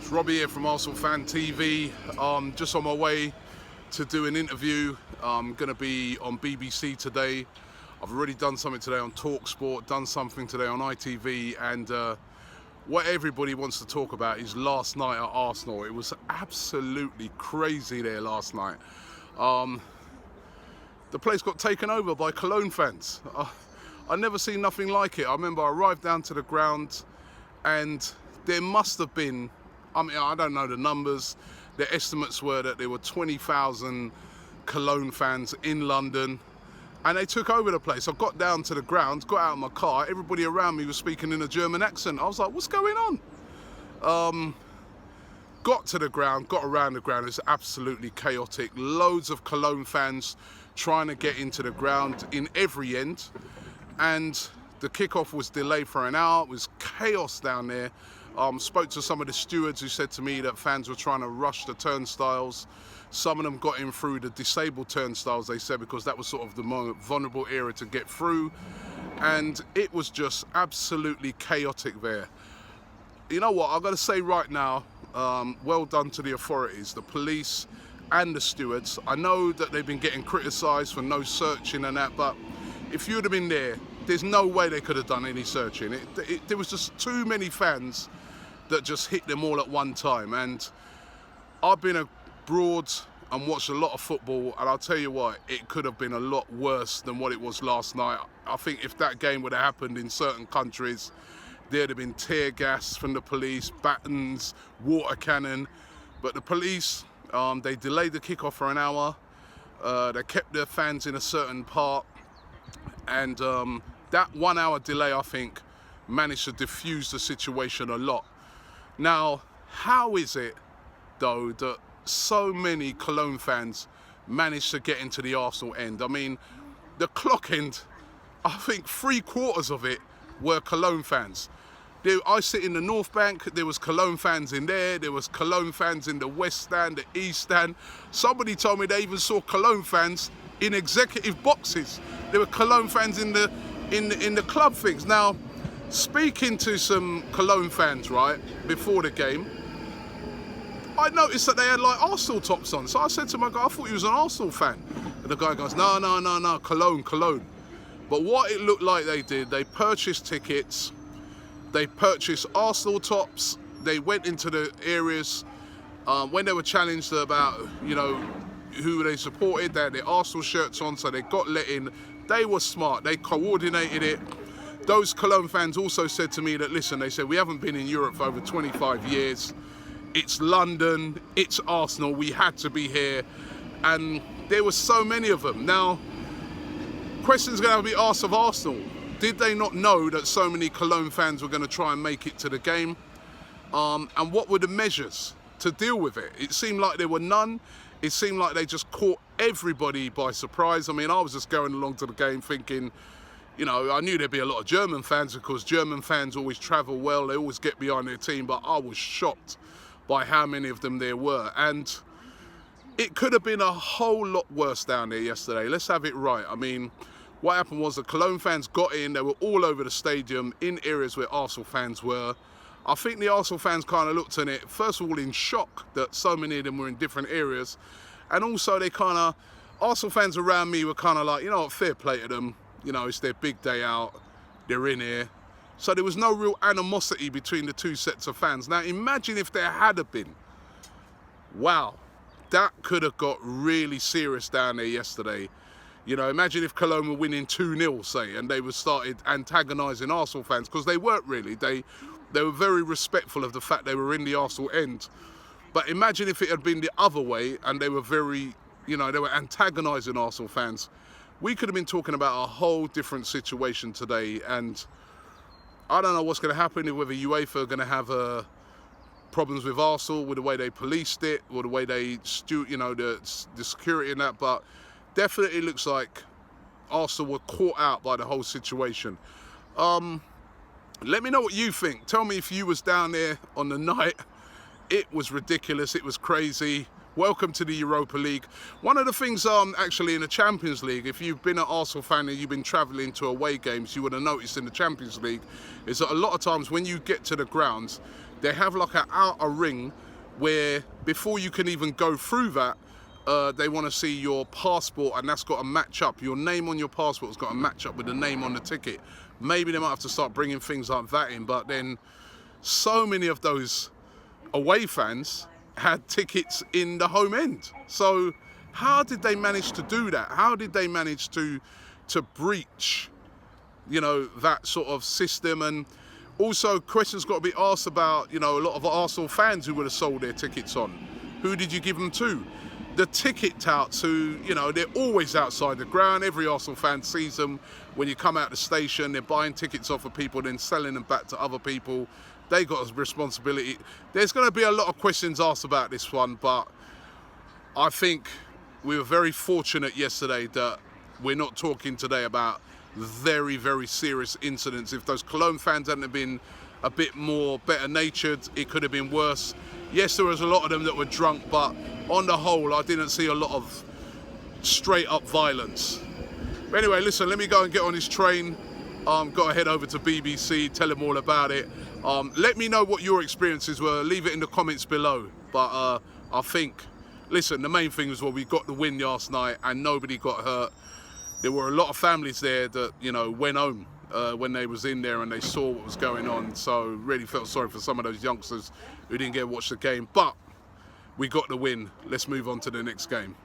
It's Robbie here from ArsenalFanTV. Just on my way to do an interview. I'm going to be on BBC today. I've already done something today on TalkSport, done something today on ITV, and what everybody wants to talk about is last night at Arsenal. It was absolutely crazy there last night. The place got taken over by Koln fans. I've never seen nothing like it. I remember I arrived down to the ground and there must have been, I mean, I don't know the numbers. The estimates were that there were 20,000 Koln fans in London, and they took over the place. I got down to the ground, got out of my car, everybody around me was speaking in a German accent. I was like, what's going on? Got to the ground, got around the ground, it's absolutely chaotic. Loads of Koln fans trying to get into the ground in every end, and the kickoff was delayed for an hour. It was chaos down there. Spoke to some of the stewards who said to me that fans were trying to rush the turnstiles. Some of them got in through the disabled turnstiles, they said, because that was sort of the more vulnerable area to get through. And it was just absolutely chaotic there. You know what, I've got to say right now, well done to the authorities, the police and the stewards. I know that they've been getting criticised for no searching and that, but if you'd have been there, there's no way they could have done any searching. There was just too many fans that just hit them all at one time. And I've been abroad and watched a lot of football, and I'll tell you what, it could have been a lot worse than what it was last night. I think if that game would have happened in certain countries, there'd have been tear gas from the police, batons, water cannon. But the police, they delayed the kickoff for an hour. They kept their fans in a certain part. And that 1 hour delay, I think, managed to diffuse the situation a lot. Now, how is it, though, that so many Koln fans managed to get into the Arsenal end? I mean, the clock end, I think 3/4 of it were Koln fans. I sit in the North Bank, there was Koln fans in there was Koln fans in the West Stand, the East Stand. Somebody told me they even saw Koln fans in executive boxes. There were Koln fans in the club things. Now, speaking to some Koln fans, right, before the game, I noticed that they had like Arsenal tops on. So I said to my guy, I thought he was an Arsenal fan. And the guy goes, no, Koln. But what it looked like they did, they purchased tickets, they purchased Arsenal tops, they went into the areas when they were challenged about, you know, who they supported, they had their Arsenal shirts on, so they got let in. They were smart, they coordinated it. Those Koln fans also said to me that, listen, they said, we haven't been in Europe for over 25 years. It's London, it's Arsenal, we had to be here. And there were so many of them. Now, questions going to be asked of Arsenal. Did they not know that so many Koln fans were going to try and make it to the game? And what were the measures to deal with it? It seemed like there were none. It seemed like they just caught everybody by surprise. I mean, I was just going along to the game thinking, you know, I knew there'd be a lot of German fans because German fans always travel well. They always get behind their team, but I was shocked by how many of them there were. And it could have been a whole lot worse down there yesterday. Let's have it right. I mean, what happened was the Koln fans got in. They were all over the stadium in areas where Arsenal fans were. I think the Arsenal fans kind of looked at it, first of all, in shock that so many of them were in different areas. And also they kind of, Arsenal fans around me were kind of like, you know what, fair play to them. You know, it's their big day out. They're in here. So there was no real animosity between the two sets of fans. Now, imagine if there had been. Wow, that could have got really serious down there yesterday. You know, imagine if Koln were winning 2-0, say, and they were started antagonising Arsenal fans, because they weren't really. They were very respectful of the fact they were in the Arsenal end. But imagine if it had been the other way and they were very, you know, they were antagonising Arsenal fans. We could have been talking about a whole different situation today. And I don't know what's going to happen, whether UEFA are going to have problems with Arsenal, with the way they policed it, or the way they, you know, the security and that. But definitely looks like Arsenal were caught out by the whole situation. Let me know what you think. Tell me if you was down there on the night. It was ridiculous. It was crazy. welcome to the Europa League. One of the things actually in the Champions League, if you've been an Arsenal fan and you've been travelling to away games, you would have noticed in the Champions League is that a lot of times when you get to the grounds, they have like an outer ring where before you can even go through that, they want to see your passport, and that's got to match up. Your name on your passport has got to match up with the name on the ticket. Maybe they might have to start bringing things like that in, but then so many of those away fans had tickets in the home end. So how did they manage to do that? How did they manage to breach, you know, that sort of system? And also questions got to be asked about, you know, a lot of Arsenal fans who would have sold their tickets on. Who did you give them to? The ticket touts who, you know, they're always outside the ground. Every Arsenal fan sees them when you come out the station. They're buying tickets off of people, then selling them back to other people. They got a responsibility. There's going to be a lot of questions asked about this one, but I think we were very fortunate yesterday that we're not talking today about very, very serious incidents. If those Cologne fans hadn't been a bit more better natured, it could have been worse. Yes, there was a lot of them that were drunk, but on the whole, I didn't see a lot of straight up violence. But anyway, listen, let me go and get on this train. Got to head over to BBC, tell them all about it. Let me know what your experiences were. Leave it in the comments below. But I think, listen, the main thing was, well, we got the win last night and nobody got hurt. There were a lot of families there that, you know, went home when they was in there and they saw what was going on. So really felt sorry for some of those youngsters who didn't get to watch the game. But we got the win. Let's move on to the next game.